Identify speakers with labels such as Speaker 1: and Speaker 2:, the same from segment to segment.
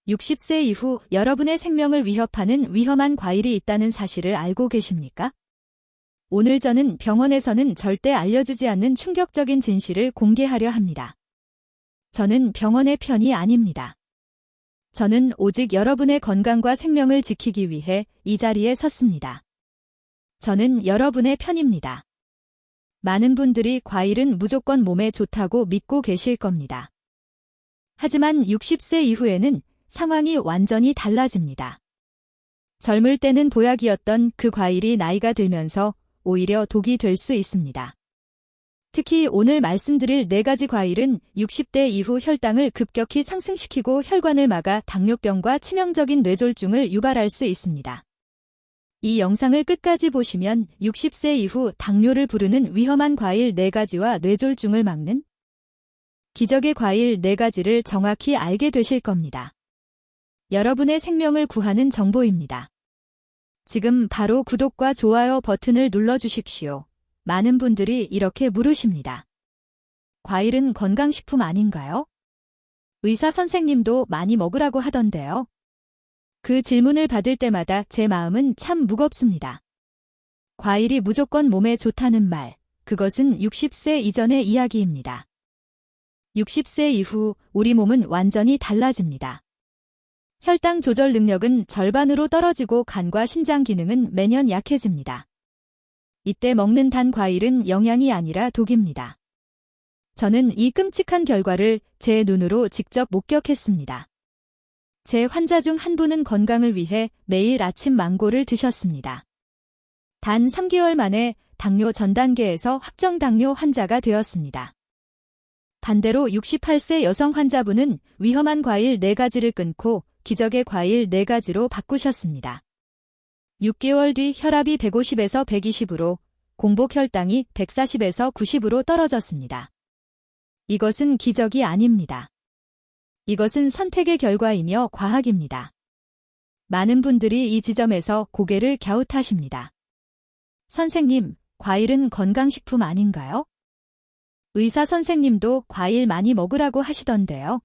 Speaker 1: 60세 이후 여러분의 생명을 위협하는 위험한 과일이 있다는 사실을 알고 계십니까? 오늘 저는 병원에서는 절대 알려주지 않는 충격적인 진실을 공개하려 합니다. 저는 병원의 편이 아닙니다. 저는 오직 여러분의 건강과 생명을 지키기 위해 이 자리에 섰습니다. 저는 여러분의 편입니다. 많은 분들이 과일은 무조건 몸에 좋다고 믿고 계실 겁니다. 하지만 60세 이후에는 상황이 완전히 달라집니다. 젊을 때는 보약이었던 그 과일이 나이가 들면서 오히려 독이 될 수 있습니다. 특히 오늘 말씀드릴 4가지 과일은 60대 이후 혈당을 급격히 상승시키고 혈관을 막아 당뇨병과 치명적인 뇌졸중을 유발할 수 있습니다. 이 영상을 끝까지 보시면 60세 이후 당뇨를 부르는 위험한 과일 4가지와 뇌졸중을 막는 기적의 과일 4가지를 정확히 알게 되실 겁니다. 여러분의 생명을 구하는 정보입니다. 지금 바로 구독과 좋아요 버튼을 눌러주십시오. 많은 분들이 이렇게 물으십니다. 과일은 건강식품 아닌가요? 의사 선생님도 많이 먹으라고 하던데요. 그 질문을 받을 때마다 제 마음은 참 무겁습니다. 과일이 무조건 몸에 좋다는 말, 그것은 60세 이전의 이야기입니다. 60세 이후 우리 몸은 완전히 달라집니다. 혈당 조절 능력은 절반으로 떨어지고 간과 신장 기능은 매년 약해집니다. 이때 먹는 단 과일은 영양이 아니라 독입니다. 저는 이 끔찍한 결과를 제 눈으로 직접 목격했습니다. 제 환자 중 한 분은 건강을 위해 매일 아침 망고를 드셨습니다. 단 3개월 만에 당뇨 전 단계에서 확정 당뇨 환자가 되었습니다. 반대로 68세 여성 환자분은 위험한 과일 4가지를 끊고 기적의 과일 4가지로 바꾸셨습니다. 6개월 뒤 혈압이 150에서 120으로, 공복 혈당이 140에서 90으로 떨어졌습니다. 이것은 기적이 아닙니다. 이것은 선택의 결과이며 과학입니다. 많은 분들이 이 지점에서 고개를 갸웃하십니다. 선생님, 과일은 건강식품 아닌가요? 의사 선생님도 과일 많이 먹으라고 하시던데요.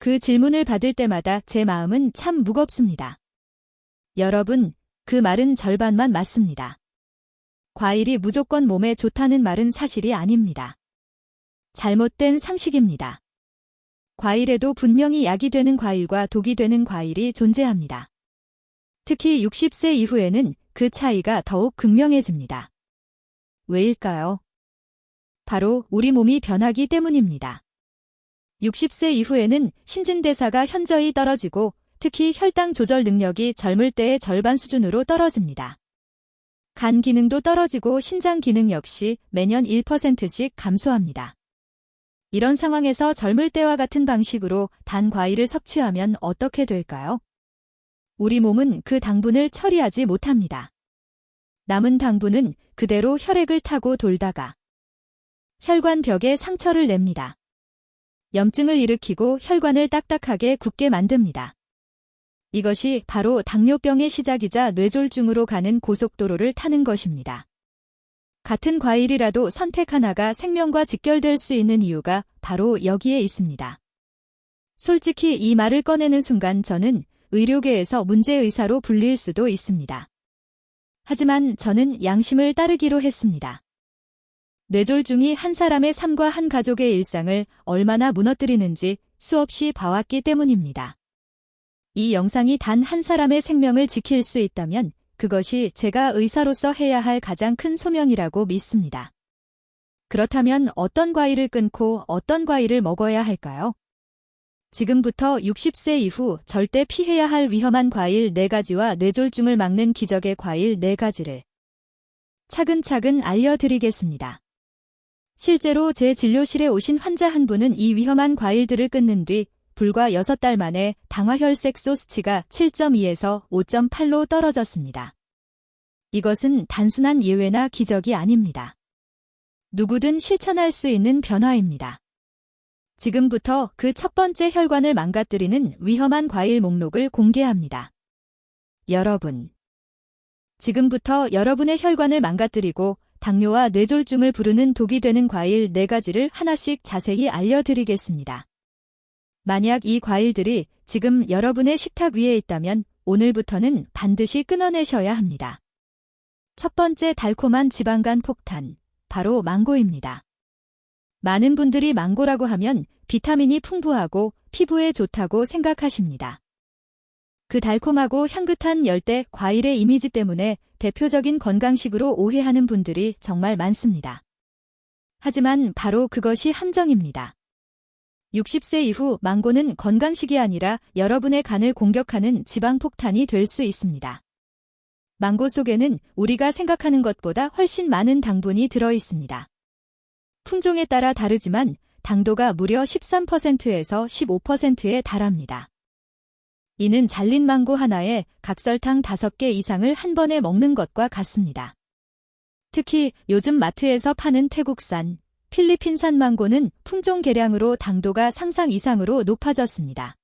Speaker 1: 그 질문을 받을 때마다 제 마음은 참 무겁습니다. 여러분, 그 말은 절반만 맞습니다. 과일이 무조건 몸에 좋다는 말은 사실이 아닙니다. 잘못된 상식입니다. 과일에도 분명히 약이 되는 과일과 독이 되는 과일이 존재합니다. 특히 60세 이후에는 그 차이가 더욱 극명해집니다. 왜일까요? 바로 우리 몸이 변하기 때문입니다. 60세 이후에는 신진대사가 현저히 떨어지고 특히 혈당 조절 능력이 젊을 때의 절반 수준으로 떨어집니다. 간 기능도 떨어지고 신장 기능 역시 매년 1%씩 감소합니다. 이런 상황에서 젊을 때와 같은 방식으로 단 과일을 섭취하면 어떻게 될까요? 우리 몸은 그 당분을 처리하지 못합니다. 남은 당분은 그대로 혈액을 타고 돌다가 혈관 벽에 상처를 냅니다. 염증을 일으키고 혈관을 딱딱하게 굳게 만듭니다. 이것이 바로 당뇨병의 시작이자 뇌졸중으로 가는 고속도로를 타는 것입니다. 같은 과일이라도 선택 하나가 생명과 직결될 수 있는 이유가 바로 여기에 있습니다. 솔직히 이 말을 꺼내는 순간 저는 의료계에서 문제의사로 불릴 수도 있습니다. 하지만 저는 양심을 따르기로 했습니다. 뇌졸중이 한 사람의 삶과 한 가족의 일상을 얼마나 무너뜨리는지 수없이 봐왔기 때문입니다. 이 영상이 단 한 사람의 생명을 지킬 수 있다면 그것이 제가 의사로서 해야 할 가장 큰 소명이라고 믿습니다. 그렇다면 어떤 과일을 끊고 어떤 과일을 먹어야 할까요? 지금부터 60세 이후 절대 피해야 할 위험한 과일 4가지와 뇌졸중을 막는 기적의 과일 4가지를 차근차근 알려드리겠습니다. 실제로 제 진료실에 오신 환자 한 분은 이 위험한 과일들을 끊는 뒤 불과 6달 만에 당화혈색소 수치가 7.2에서 5.8로 떨어졌습니다. 이것은 단순한 예외나 기적이 아닙니다. 누구든 실천할 수 있는 변화입니다. 지금부터 그 첫 번째 혈관을 망가뜨리는 위험한 과일 목록을 공개합니다. 여러분, 지금부터 여러분의 혈관을 망가뜨리고 당뇨와 뇌졸중을 부르는 독이 되는 과일 4가지를 하나씩 자세히 알려드리겠습니다. 만약 이 과일들이 지금 여러분의 식탁 위에 있다면 오늘부터는 반드시 끊어내셔야 합니다. 첫 번째 달콤한 지방간 폭탄, 바로 망고입니다. 많은 분들이 망고라고 하면 비타민이 풍부하고 피부에 좋다고 생각하십니다. 그 달콤하고 향긋한 열대 과일의 이미지 때문에 대표적인 건강식으로 오해하는 분들이 정말 많습니다. 하지만 바로 그것이 함정입니다. 60세 이후 망고는 건강식이 아니라 여러분의 간을 공격하는 지방폭탄이 될 수 있습니다. 망고 속에는 우리가 생각하는 것보다 훨씬 많은 당분이 들어 있습니다. 품종에 따라 다르지만 당도가 무려 13%에서 15%에 달합니다. 이는 잘린 망고 하나에 각설탕 5개 이상을 한 번에 먹는 것과 같습니다. 특히 요즘 마트에서 파는 태국산, 필리핀산 망고는 품종 개량으로 당도가 상상 이상으로 높아졌습니다.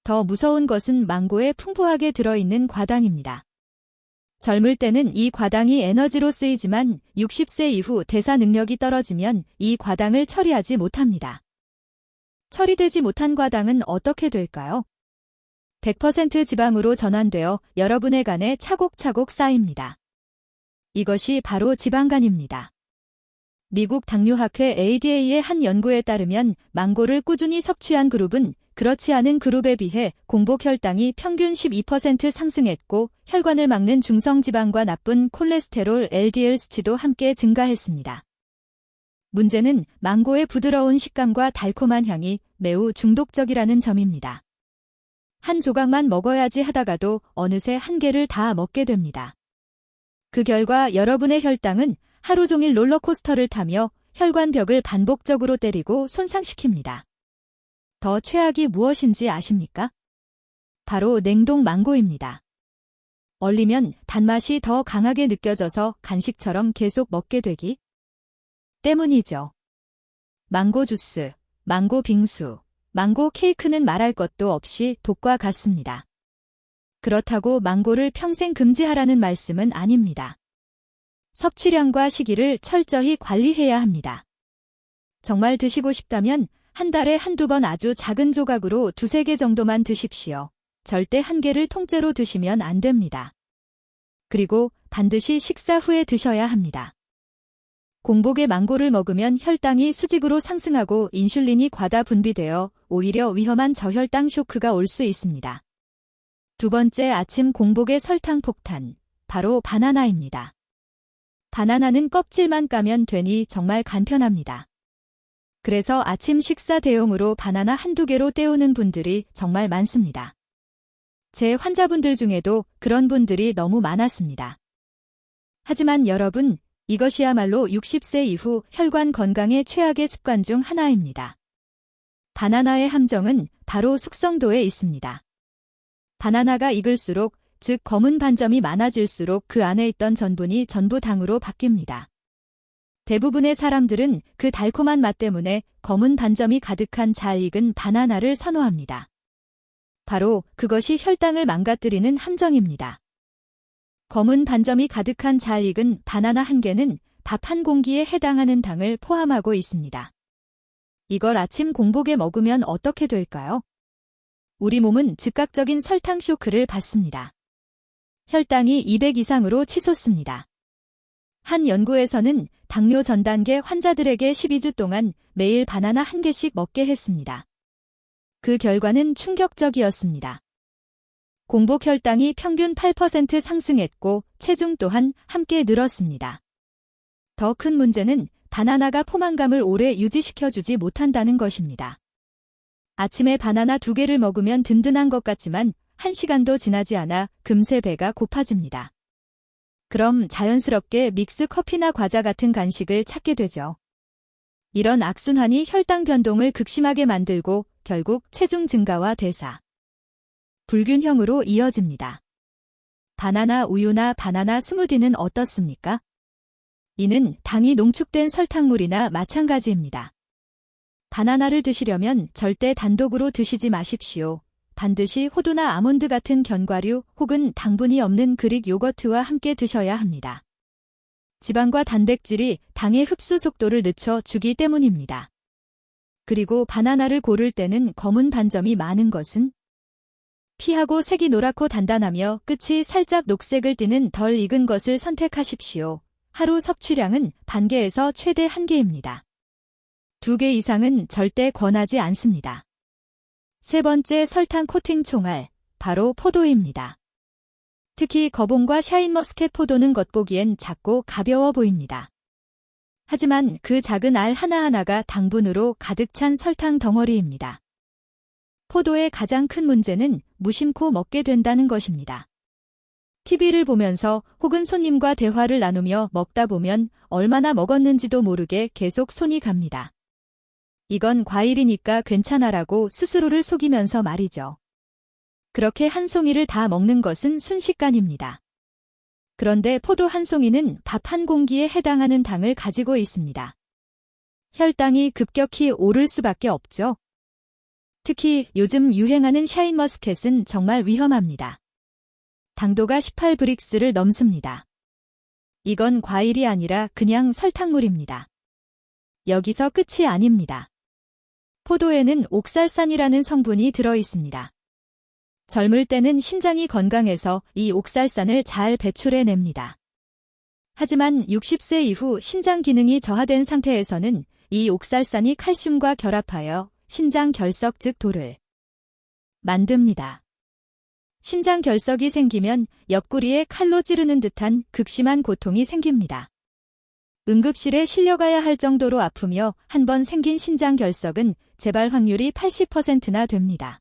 Speaker 1: 더 무서운 것은 망고에 풍부하게 들어있는 과당입니다. 젊을 때는 이 과당이 에너지로 쓰이지만 60세 이후 대사 능력이 떨어지면 이 과당을 처리하지 못합니다. 처리되지 못한 과당은 어떻게 될까요? 100% 지방으로 전환되어 여러분의 간에 차곡차곡 쌓입니다. 이것이 바로 지방간입니다. 미국 당뇨학회 ADA의 한 연구에 따르면 망고를 꾸준히 섭취한 그룹은 그렇지 않은 그룹에 비해 공복 혈당이 평균 12% 상승했고 혈관을 막는 중성지방과 나쁜 콜레스테롤 LDL 수치도 함께 증가했습니다. 문제는 망고의 부드러운 식감과 달콤한 향이 매우 중독적이라는 점입니다. 한 조각만 먹어야지 하다가도 어느새 한 개를 다 먹게 됩니다. 그 결과 여러분의 혈당은 하루 종일 롤러코스터를 타며 혈관벽을 반복적으로 때리고 손상시킵니다. 더 최악이 무엇인지 아십니까? 바로 냉동 망고입니다. 얼리면 단맛이 더 강하게 느껴져서 간식처럼 계속 먹게 되기 때문이죠. 망고 주스, 망고 빙수, 망고 케이크는 말할 것도 없이 독과 같습니다. 그렇다고 망고를 평생 금지하라는 말씀은 아닙니다. 섭취량과 시기를 철저히 관리해야 합니다. 정말 드시고 싶다면 한 달에 한두 번 아주 작은 조각으로 2-3개 정도만 드십시오. 절대 한 개를 통째로 드시면 안 됩니다. 그리고 반드시 식사 후에 드셔야 합니다. 공복에 망고를 먹으면 혈당이 수직으로 상승하고 인슐린이 과다 분비되어 오히려 위험한 저혈당 쇼크가 올 수 있습니다. 두 번째 아침 공복의 설탕 폭탄, 바로 바나나입니다. 바나나는 껍질만 까면 되니 정말 간편합니다. 그래서 아침 식사 대용으로 바나나 한두 개로 때우는 분들이 정말 많습니다. 제 환자분들 중에도 그런 분들이 너무 많았습니다. 하지만 여러분, 이것이야말로 60세 이후 혈관 건강의 최악의 습관 중 하나입니다. 바나나의 함정은 바로 숙성도에 있습니다. 바나나가 익을수록, 즉 검은 반점이 많아질수록 그 안에 있던 전분이 전부 당으로 바뀝니다. 대부분의 사람들은 그 달콤한 맛 때문에 검은 반점이 가득한 잘 익은 바나나를 선호합니다. 바로 그것이 혈당을 망가뜨리는 함정입니다. 검은 반점이 가득한 잘 익은 바나나 한 개는 밥 한 공기에 해당하는 당을 포함하고 있습니다. 이걸 아침 공복에 먹으면 어떻게 될까요? 우리 몸은 즉각적인 설탕 쇼크를 받습니다. 혈당이 200 이상으로 치솟습니다. 한 연구에서는 당뇨 전 단계 환자들에게 12주 동안 매일 바나나 한 개씩 먹게 했습니다. 그 결과는 충격적이었습니다. 공복 혈당이 평균 8% 상승했고 체중 또한 함께 늘었습니다. 더 큰 문제는 바나나가 포만감을 오래 유지시켜주지 못한다는 것입니다. 아침에 바나나 2개를 먹으면 든든한 것 같지만 1시간도 지나지 않아 금세 배가 고파집니다. 그럼 자연스럽게 믹스 커피나 과자 같은 간식을 찾게 되죠. 이런 악순환이 혈당 변동을 극심하게 만들고 결국 체중 증가와 대사, 불균형으로 이어집니다. 바나나 우유나 바나나 스무디는 어떻습니까? 이는 당이 농축된 설탕물이나 마찬가지입니다. 바나나를 드시려면 절대 단독으로 드시지 마십시오. 반드시 호두나 아몬드 같은 견과류 혹은 당분이 없는 그릭 요거트와 함께 드셔야 합니다. 지방과 단백질이 당의 흡수 속도를 늦춰주기 때문입니다. 그리고 바나나를 고를 때는 검은 반점이 많은 것은 피하고 색이 노랗고 단단하며 끝이 살짝 녹색을 띠는 덜 익은 것을 선택하십시오. 하루 섭취량은 반 개에서 최대 1개입니다. 2개 이상은 절대 권하지 않습니다. 세 번째 설탕 코팅 총알, 바로 포도입니다. 특히 거봉과 샤인머스켓 포도는 겉보기엔 작고 가벼워 보입니다. 하지만 그 작은 알 하나하나가 당분으로 가득 찬 설탕 덩어리입니다. 포도의 가장 큰 문제는 무심코 먹게 된다는 것입니다. TV를 보면서 혹은 손님과 대화를 나누며 먹다 보면 얼마나 먹었는지도 모르게 계속 손이 갑니다. 이건 과일이니까 괜찮아라고 스스로를 속이면서 말이죠. 그렇게 한 송이를 다 먹는 것은 순식간입니다. 그런데 포도 한 송이는 밥 한 공기에 해당하는 당을 가지고 있습니다. 혈당이 급격히 오를 수밖에 없죠. 특히 요즘 유행하는 샤인머스켓은 정말 위험합니다. 당도가 18브릭스를 넘습니다. 이건 과일이 아니라 그냥 설탕물입니다. 여기서 끝이 아닙니다. 포도에는 옥살산이라는 성분이 들어 있습니다. 젊을 때는 신장이 건강해서 이 옥살산을 잘 배출해냅니다. 하지만 60세 이후 신장 기능이 저하된 상태에서는 이 옥살산이 칼슘과 결합하여 신장 결석 즉 돌을 만듭니다. 신장 결석이 생기면 옆구리에 칼로 찌르는 듯한 극심한 고통이 생깁니다. 응급실에 실려가야 할 정도로 아프며 한번 생긴 신장 결석은 재발 확률이 80%나 됩니다.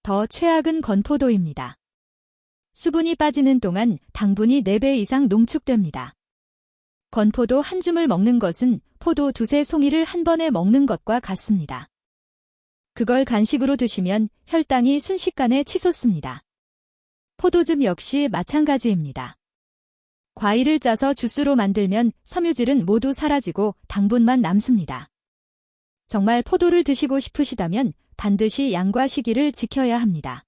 Speaker 1: 더 최악은 건포도입니다. 수분이 빠지는 동안 당분이 4배 이상 농축됩니다. 건포도 한 줌을 먹는 것은 포도 2-3송이를 한 번에 먹는 것과 같습니다. 그걸 간식으로 드시면 혈당이 순식간에 치솟습니다. 포도즙 역시 마찬가지입니다. 과일을 짜서 주스로 만들면 섬유질은 모두 사라지고 당분만 남습니다. 정말 포도를 드시고 싶으시다면 반드시 양과 시기를 지켜야 합니다.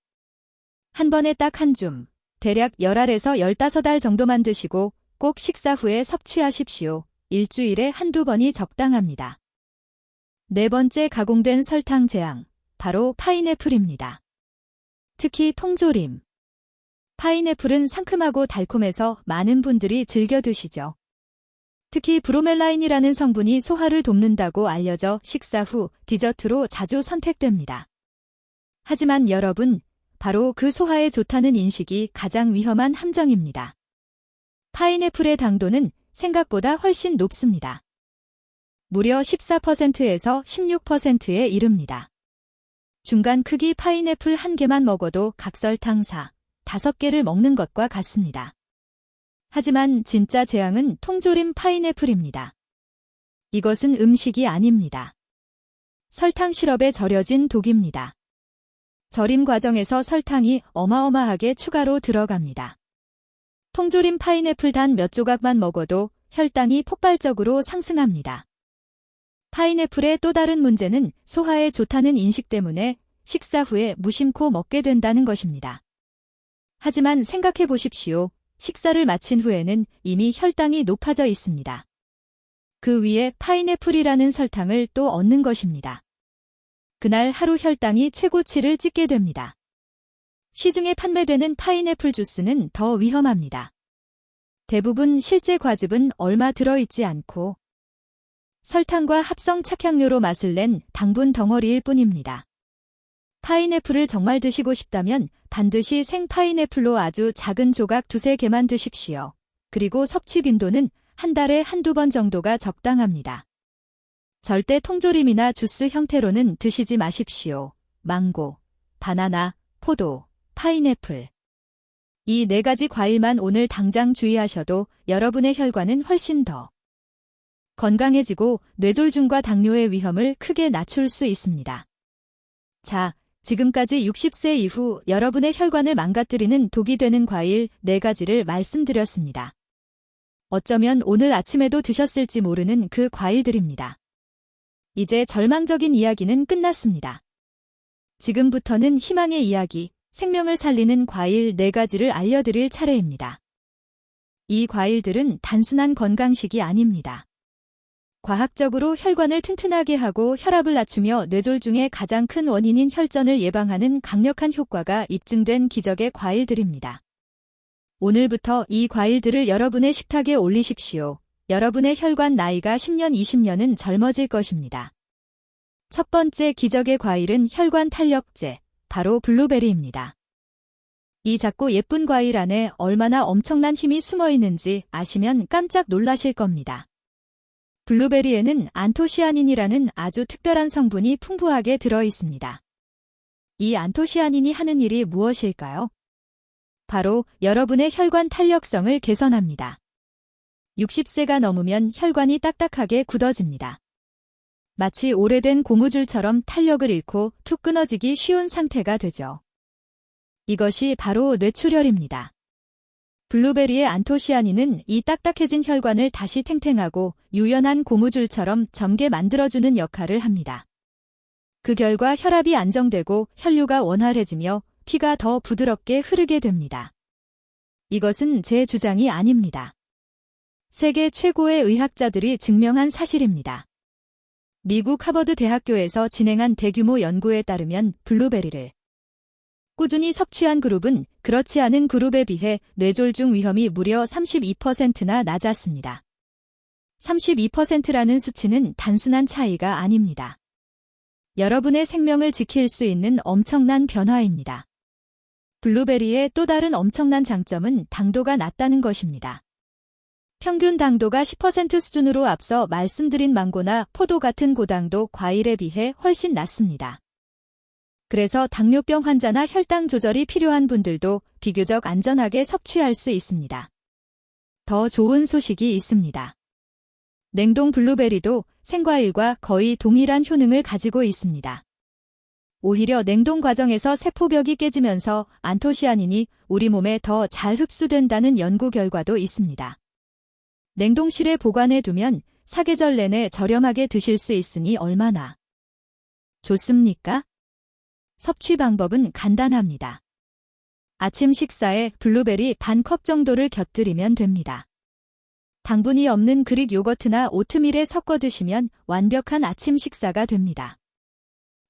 Speaker 1: 한 번에 딱 한 줌, 대략 10알에서 15알 정도만 드시고 꼭 식사 후에 섭취하십시오. 일주일에 한두 번이 적당합니다. 네 번째 가공된 설탕 재앙, 바로 파인애플입니다. 특히 통조림. 파인애플은 상큼하고 달콤해서 많은 분들이 즐겨 드시죠. 특히 브로멜라인이라는 성분이 소화를 돕는다고 알려져 식사 후 디저트로 자주 선택됩니다. 하지만 여러분, 바로 그 소화에 좋다는 인식이 가장 위험한 함정입니다. 파인애플의 당도는 생각보다 훨씬 높습니다. 무려 14%에서 16%에 이릅니다. 중간 크기 파인애플 한 개만 먹어도 각설탕 5개를 먹는 것과 같습니다. 하지만 진짜 재앙은 통조림 파인애플입니다. 이것은 음식이 아닙니다. 설탕 시럽에 절여진 독입니다. 절임 과정에서 설탕이 어마어마하게 추가로 들어갑니다. 통조림 파인애플 단 몇 조각만 먹어도 혈당이 폭발적으로 상승합니다. 파인애플의 또 다른 문제는 소화에 좋다는 인식 때문에 식사 후에 무심코 먹게 된다는 것입니다. 하지만 생각해 보십시오. 식사를 마친 후에는 이미 혈당이 높아져 있습니다. 그 위에 파인애플이라는 설탕을 또 얻는 것입니다. 그날 하루 혈당이 최고치를 찍게 됩니다. 시중에 판매되는 파인애플 주스는 더 위험합니다. 대부분 실제 과즙은 얼마 들어있지 않고 설탕과 합성 착향료로 맛을 낸 당분 덩어리일 뿐입니다. 파인애플을 정말 드시고 싶다면 반드시 생 파인애플로 아주 작은 조각 2-3개만 드십시오. 그리고 섭취 빈도는 한 달에 한두 번 정도가 적당합니다. 절대 통조림이나 주스 형태로는 드시지 마십시오. 망고, 바나나, 포도, 파인애플. 이 4가지 과일만 오늘 당장 주의하셔도 여러분의 혈관은 훨씬 더 건강해지고 뇌졸중과 당뇨의 위험을 크게 낮출 수 있습니다. 자, 지금까지 60세 이후 여러분의 혈관을 망가뜨리는 독이 되는 과일 4가지를 말씀드렸습니다. 어쩌면 오늘 아침에도 드셨을지 모르는 그 과일들입니다. 이제 절망적인 이야기는 끝났습니다. 지금부터는 희망의 이야기, 생명을 살리는 과일 4가지를 알려드릴 차례입니다. 이 과일들은 단순한 건강식이 아닙니다. 과학적으로 혈관을 튼튼하게 하고 혈압을 낮추며 뇌졸 중에 가장 큰 원인인 혈전을 예방하는 강력한 효과가 입증된 기적의 과일들입니다. 오늘부터 이 과일들을 여러분의 식탁에 올리십시오. 여러분의 혈관 나이가 10년, 20년은 젊어질 것입니다. 첫 번째 기적의 과일은 혈관 탄력제, 바로 블루베리입니다. 이 작고 예쁜 과일 안에 얼마나 엄청난 힘이 숨어 있는지 아시면 깜짝 놀라실 겁니다. 블루베리에는 안토시아닌이라는 아주 특별한 성분이 풍부하게 들어 있습니다. 이 안토시아닌이 하는 일이 무엇일까요? 바로 여러분의 혈관 탄력성을 개선합니다. 60세가 넘으면 혈관이 딱딱하게 굳어집니다. 마치 오래된 고무줄처럼 탄력을 잃고 툭 끊어지기 쉬운 상태가 되죠. 이것이 바로 뇌출혈입니다. 블루베리의 안토시아닌은 이 딱딱해진 혈관을 다시 탱탱하고 유연한 고무줄처럼 젊게 만들어주는 역할을 합니다. 그 결과 혈압이 안정되고 혈류가 원활해지며 피가 더 부드럽게 흐르게 됩니다. 이것은 제 주장이 아닙니다. 세계 최고의 의학자들이 증명한 사실입니다. 미국 하버드 대학교에서 진행한 대규모 연구에 따르면 블루베리를 꾸준히 섭취한 그룹은 그렇지 않은 그룹에 비해 뇌졸중 위험이 무려 32%나 낮았습니다. 32%라는 수치는 단순한 차이가 아닙니다. 여러분의 생명을 지킬 수 있는 엄청난 변화입니다. 블루베리의 또 다른 엄청난 장점은 당도가 낮다는 것입니다. 평균 당도가 10% 수준으로 앞서 말씀드린 망고나 포도 같은 고당도 과일에 비해 훨씬 낮습니다. 그래서 당뇨병 환자나 혈당 조절이 필요한 분들도 비교적 안전하게 섭취할 수 있습니다. 더 좋은 소식이 있습니다. 냉동 블루베리도 생과일과 거의 동일한 효능을 가지고 있습니다. 오히려 냉동 과정에서 세포벽이 깨지면서 안토시아닌이 우리 몸에 더 잘 흡수된다는 연구 결과도 있습니다. 냉동실에 보관해 두면 사계절 내내 저렴하게 드실 수 있으니 얼마나 좋습니까? 섭취 방법은 간단합니다. 아침 식사에 블루베리 반 컵 정도를 곁들이면 됩니다. 당분이 없는 그릭 요거트나 오트밀에 섞어 드시면 완벽한 아침 식사가 됩니다.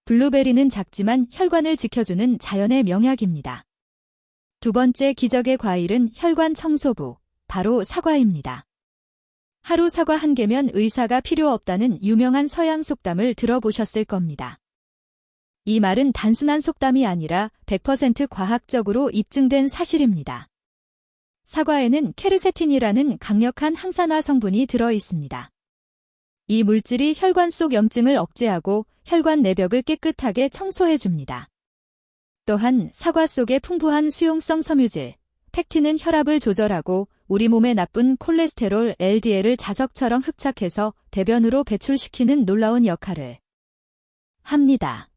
Speaker 1: 블루베리는 작지만 혈관을 지켜주는 자연의 명약입니다. 두 번째 기적의 과일은 혈관 청소부, 바로 사과입니다. 하루 사과 한 개면 의사가 필요 없다는 유명한 서양 속담을 들어보셨을 겁니다. 이 말은 단순한 속담이 아니라 100% 과학적으로 입증된 사실입니다. 사과에는 케르세틴이라는 강력한 항산화 성분이 들어 있습니다. 이 물질이 혈관 속 염증을 억제하고 혈관 내벽을 깨끗하게 청소해 줍니다. 또한 사과 속의 풍부한 수용성 섬유질, 팩틴은 혈압을 조절하고 우리 몸에 나쁜 콜레스테롤 LDL을 자석처럼 흡착해서 대변으로 배출시키는 놀라운 역할을 합니다.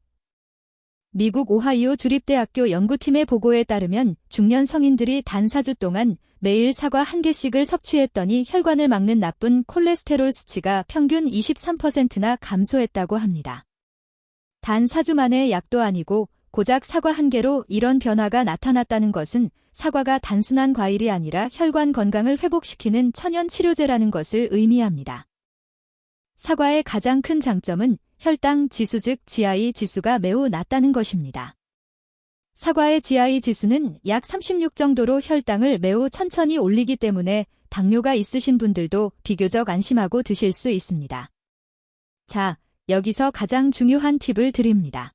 Speaker 1: 미국 오하이오 주립대학교 연구팀의 보고에 따르면 중년 성인들이 단 4주 동안 매일 사과 한 개씩을 섭취했더니 혈관을 막는 나쁜 콜레스테롤 수치가 평균 23%나 감소했다고 합니다. 단 4주 만의 약도 아니고 고작 사과 한 개로 이런 변화가 나타났다는 것은 사과가 단순한 과일이 아니라 혈관 건강을 회복시키는 천연 치료제라는 것을 의미합니다. 사과의 가장 큰 장점은 혈당 지수 즉 GI 지수가 매우 낮다는 것입니다. 사과의 GI 지수는 약 36 정도로 혈당을 매우 천천히 올리기 때문에 당뇨가 있으신 분들도 비교적 안심하고 드실 수 있습니다. 자, 여기서 가장 중요한 팁을 드립니다.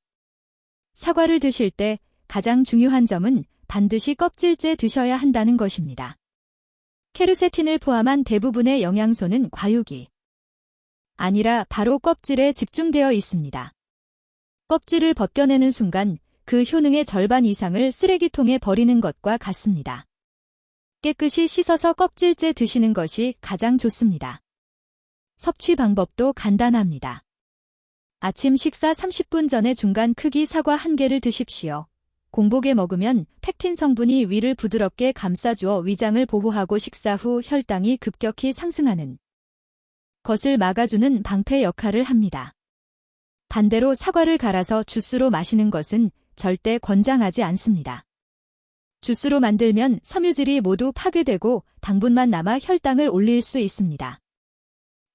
Speaker 1: 사과를 드실 때 가장 중요한 점은 반드시 껍질째 드셔야 한다는 것입니다. 케르세틴을 포함한 대부분의 영양소는 과육이 아니라 바로 껍질에 집중되어 있습니다. 껍질을 벗겨내는 순간 그 효능의 절반 이상을 쓰레기통에 버리는 것과 같습니다. 깨끗이 씻어서 껍질째 드시는 것이 가장 좋습니다. 섭취 방법도 간단합니다. 아침 식사 30분 전에 중간 크기 사과 한 개를 드십시오. 공복에 먹으면 팩틴 성분이 위를 부드럽게 감싸주어 위장을 보호하고 식사 후 혈당이 급격히 상승하는 것을 막아주는 방패 역할을 합니다. 반대로 사과를 갈아서 주스로 마시는 것은 절대 권장하지 않습니다. 주스로 만들면 섬유질이 모두 파괴되고 당분만 남아 혈당을 올릴 수 있습니다.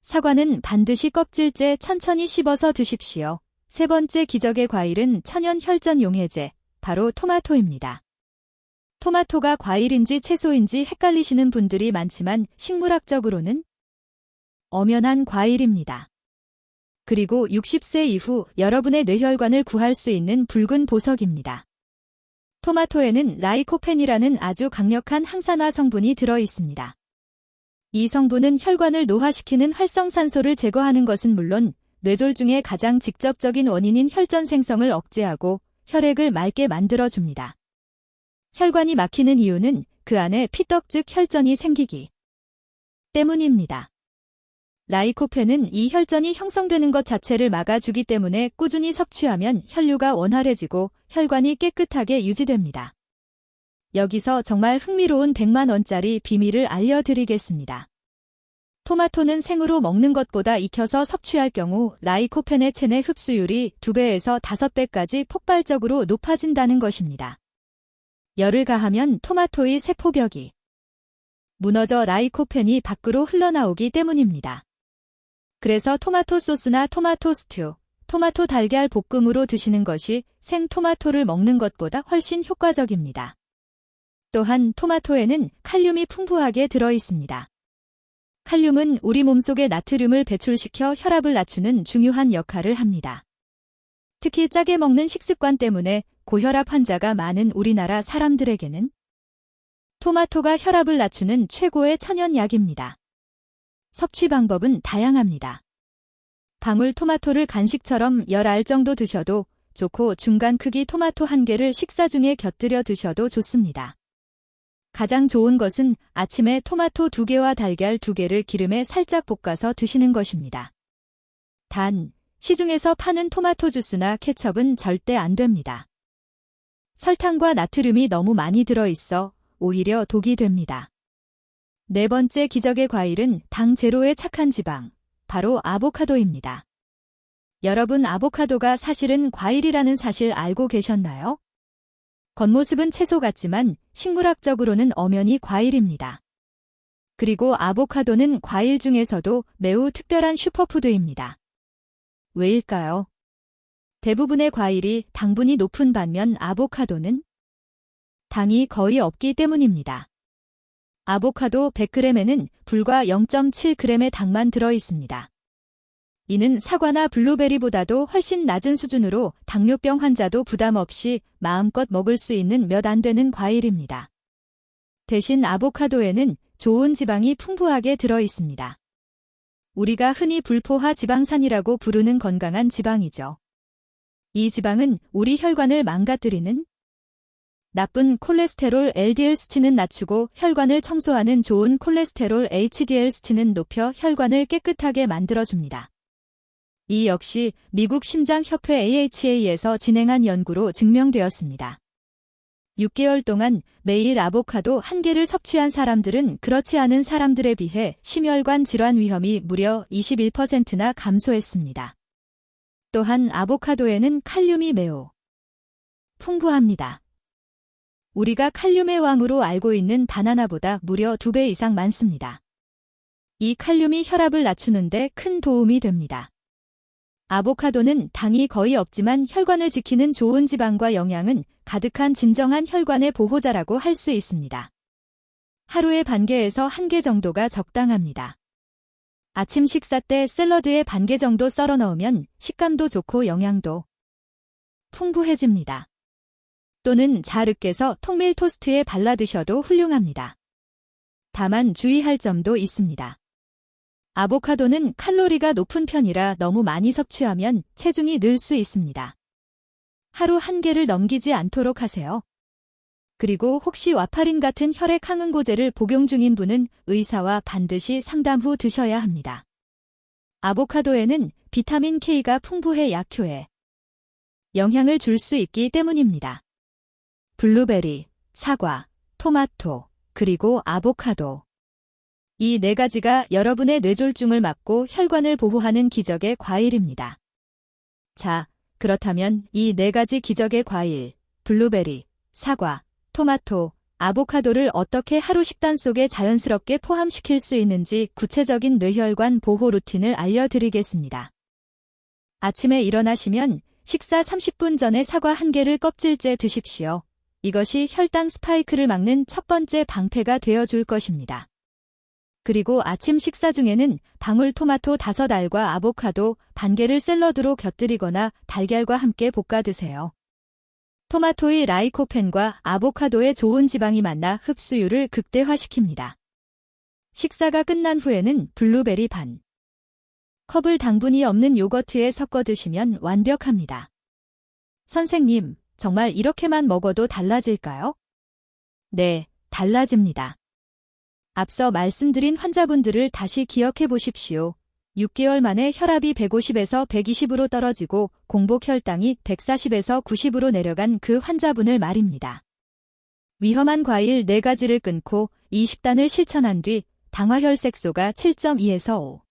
Speaker 1: 사과는 반드시 껍질째 천천히 씹어서 드십시오. 세 번째 기적의 과일은 천연 혈전 용해제, 바로 토마토입니다. 토마토가 과일인지 채소인지 헷갈리시는 분들이 많지만 식물학적으로는 엄연한 과일입니다. 그리고 60세 이후 여러분의 뇌혈관을 구할 수 있는 붉은 보석입니다. 토마토에는 라이코펜이라는 아주 강력한 항산화 성분이 들어 있습니다. 이 성분은 혈관을 노화시키는 활성산소를 제거하는 것은 물론 뇌졸중의 가장 직접적인 원인인 혈전 생성을 억제하고 혈액을 맑게 만들어줍니다. 혈관이 막히는 이유는 그 안에 피떡 즉 혈전이 생기기 때문입니다. 라이코펜은 이 혈전이 형성되는 것 자체를 막아주기 때문에 꾸준히 섭취하면 혈류가 원활해지고 혈관이 깨끗하게 유지됩니다. 여기서 정말 흥미로운 100만원짜리 비밀을 알려드리겠습니다. 토마토는 생으로 먹는 것보다 익혀서 섭취할 경우 라이코펜의 체내 흡수율이 2배에서 5배까지 폭발적으로 높아진다는 것입니다. 열을 가하면 토마토의 세포벽이 무너져 라이코펜이 밖으로 흘러나오기 때문입니다. 그래서 토마토 소스나 토마토 스튜, 토마토 달걀 볶음으로 드시는 것이 생 토마토를 먹는 것보다 훨씬 효과적입니다. 또한 토마토에는 칼륨이 풍부하게 들어 있습니다. 칼륨은 우리 몸속의 나트륨을 배출시켜 혈압을 낮추는 중요한 역할을 합니다. 특히 짜게 먹는 식습관 때문에 고혈압 환자가 많은 우리나라 사람들에게는 토마토가 혈압을 낮추는 최고의 천연약입니다. 섭취 방법은 다양합니다. 방울 토마토를 간식처럼 10알 정도 드셔도 좋고 중간 크기 토마토 1개를 식사 중에 곁들여 드셔도 좋습니다. 가장 좋은 것은 아침에 토마토 2개와 달걀 2개를 기름에 살짝 볶아서 드시는 것입니다. 단, 시중에서 파는 토마토 주스나 케첩은 절대 안 됩니다. 설탕과 나트륨이 너무 많이 들어있어 오히려 독이 됩니다. 네 번째 기적의 과일은 당 제로의 착한 지방, 바로 아보카도입니다. 여러분, 아보카도가 사실은 과일이라는 사실 알고 계셨나요? 겉모습은 채소 같지만 식물학적으로는 엄연히 과일입니다. 그리고 아보카도는 과일 중에서도 매우 특별한 슈퍼푸드입니다. 왜일까요? 대부분의 과일이 당분이 높은 반면 아보카도는 당이 거의 없기 때문입니다. 아보카도 100g에는 불과 0.7g의 당만 들어 있습니다. 이는 사과나 블루베리보다도 훨씬 낮은 수준으로 당뇨병 환자도 부담 없이 마음껏 먹을 수 있는 몇 안 되는 과일입니다. 대신 아보카도에는 좋은 지방이 풍부하게 들어 있습니다. 우리가 흔히 불포화 지방산이라고 부르는 건강한 지방이죠. 이 지방은 우리 혈관을 망가뜨리는 나쁜 콜레스테롤 LDL 수치는 낮추고 혈관을 청소하는 좋은 콜레스테롤 HDL 수치는 높여 혈관을 깨끗하게 만들어줍니다. 이 역시 미국 심장협회 AHA에서 진행한 연구로 증명되었습니다. 6개월 동안 매일 아보카도 1개를 섭취한 사람들은 그렇지 않은 사람들에 비해 심혈관 질환 위험이 무려 21%나 감소했습니다. 또한 아보카도에는 칼륨이 매우 풍부합니다. 우리가 칼륨의 왕으로 알고 있는 바나나보다 무려 2배 이상 많습니다. 이 칼륨이 혈압을 낮추는데 큰 도움이 됩니다. 아보카도는 당이 거의 없지만 혈관을 지키는 좋은 지방과 영양은 가득한 진정한 혈관의 보호자라고 할 수 있습니다. 하루에 반 개에서 1개 정도가 적당합니다. 아침 식사 때 샐러드에 반 개 정도 썰어 넣으면 식감도 좋고 영양도 풍부해집니다. 또는 잘 으깨서 통밀 토스트에 발라 드셔도 훌륭합니다. 다만 주의할 점도 있습니다. 아보카도는 칼로리가 높은 편이라 너무 많이 섭취하면 체중이 늘 수 있습니다. 하루 1개를 넘기지 않도록 하세요. 그리고 혹시 와파린 같은 혈액 항응고제를 복용 중인 분은 의사와 반드시 상담 후 드셔야 합니다. 아보카도에는 비타민 K가 풍부해 약효에 영향을 줄 수 있기 때문입니다. 블루베리, 사과, 토마토, 그리고 아보카도. 이 4가지가 여러분의 뇌졸중을 막고 혈관을 보호하는 기적의 과일입니다. 자, 그렇다면 이 4가지 기적의 과일, 블루베리, 사과, 토마토, 아보카도를 어떻게 하루 식단 속에 자연스럽게 포함시킬 수 있는지 구체적인 뇌혈관 보호 루틴을 알려드리겠습니다. 아침에 일어나시면 식사 30분 전에 사과 1개를 껍질째 드십시오. 이것이 혈당 스파이크를 막는 첫 번째 방패가 되어줄 것입니다. 그리고 아침 식사 중에는 방울토마토 5알과 아보카도 반 개를 샐러드로 곁들이거나 달걀과 함께 볶아 드세요. 토마토의 라이코펜과 아보카도의 좋은 지방이 만나 흡수율을 극대화시킵니다. 식사가 끝난 후에는 블루베리 반 컵을 당분이 없는 요거트에 섞어 드시면 완벽합니다. 선생님, 정말 이렇게만 먹어도 달라질까요? 네, 달라집니다. 앞서 말씀드린 환자분들을 다시 기억해 보십시오. 6개월 만에 혈압이 150에서 120으로 떨어지고 공복 혈당이 140에서 90으로 내려간 그 환자분을 말입니다. 위험한 과일 4가지를 끊고 이 식단을 실천한 뒤 당화혈색소가 7.2에서 5.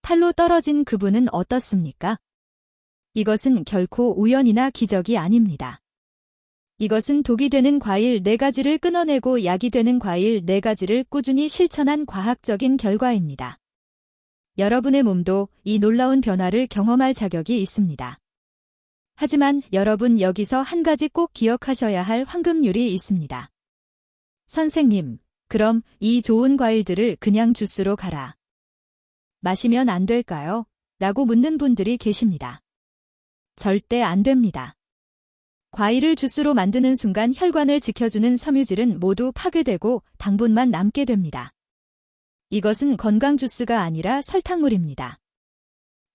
Speaker 1: 8로 떨어진 그분은 어떻습니까? 이것은 결코 우연이나 기적이 아닙니다. 이것은 독이 되는 과일 4가지를 끊어내고 약이 되는 과일 4가지를 꾸준히 실천한 과학적인 결과입니다. 여러분의 몸도 이 놀라운 변화를 경험할 자격이 있습니다. 하지만 여러분 여기서 한 가지 꼭 기억하셔야 할 황금률이 있습니다. 선생님, 그럼 이 좋은 과일들을 그냥 주스로 갈아 마시면 안 될까요? 라고 묻는 분들이 계십니다. 절대 안 됩니다. 과일을 주스로 만드는 순간 혈관을 지켜주는 섬유질은 모두 파괴되고 당분만 남게 됩니다. 이것은 건강 주스가 아니라 설탕물입니다.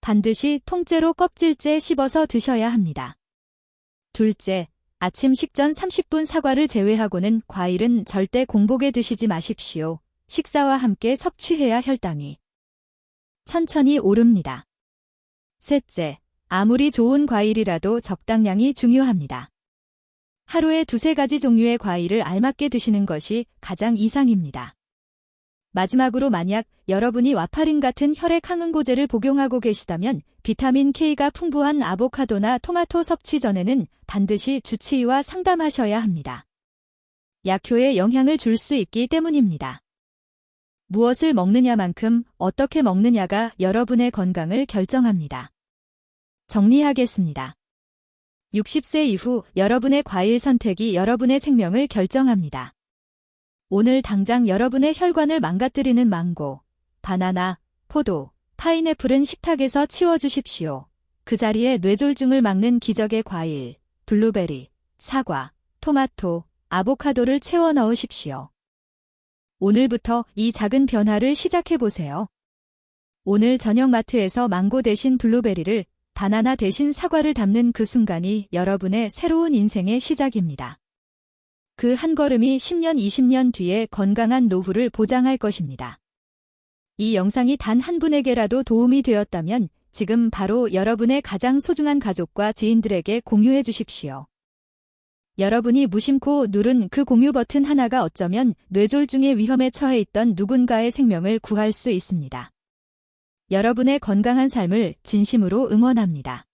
Speaker 1: 반드시 통째로 껍질째 씹어서 드셔야 합니다. 둘째, 아침 식전 30분 사과를 제외하고는 과일은 절대 공복에 드시지 마십시오. 식사와 함께 섭취해야 혈당이 천천히 오릅니다. 셋째, 아무리 좋은 과일이라도 적당량이 중요합니다. 하루에 2-3가지 종류의 과일을 알맞게 드시는 것이 가장 이상입니다. 마지막으로 만약 여러분이 와파린 같은 혈액 항응고제를 복용하고 계시다면 비타민 K가 풍부한 아보카도나 토마토 섭취 전에는 반드시 주치의와 상담하셔야 합니다. 약효에 영향을 줄 수 있기 때문입니다. 무엇을 먹느냐만큼 어떻게 먹느냐가 여러분의 건강을 결정합니다. 정리하겠습니다. 60세 이후 여러분의 과일 선택이 여러분의 생명을 결정합니다. 오늘 당장 여러분의 혈관을 망가뜨리는 망고, 바나나, 포도, 파인애플은 식탁에서 치워주십시오. 그 자리에 뇌졸중을 막는 기적의 과일, 블루베리, 사과, 토마토, 아보카도를 채워 넣으십시오. 오늘부터 이 작은 변화를 시작해보세요. 오늘 저녁 마트에서 망고 대신 블루베리를, 바나나 대신 사과를 담는 그 순간이 여러분의 새로운 인생의 시작입니다. 그 한 걸음이 10년, 20년 뒤에 건강한 노후를 보장할 것입니다. 이 영상이 단 한 분에게라도 도움이 되었다면 지금 바로 여러분의 가장 소중한 가족과 지인들에게 공유해 주십시오. 여러분이 무심코 누른 그 공유 버튼 하나가 어쩌면 뇌졸중의 위험에 처해 있던 누군가의 생명을 구할 수 있습니다. 여러분의 건강한 삶을 진심으로 응원합니다.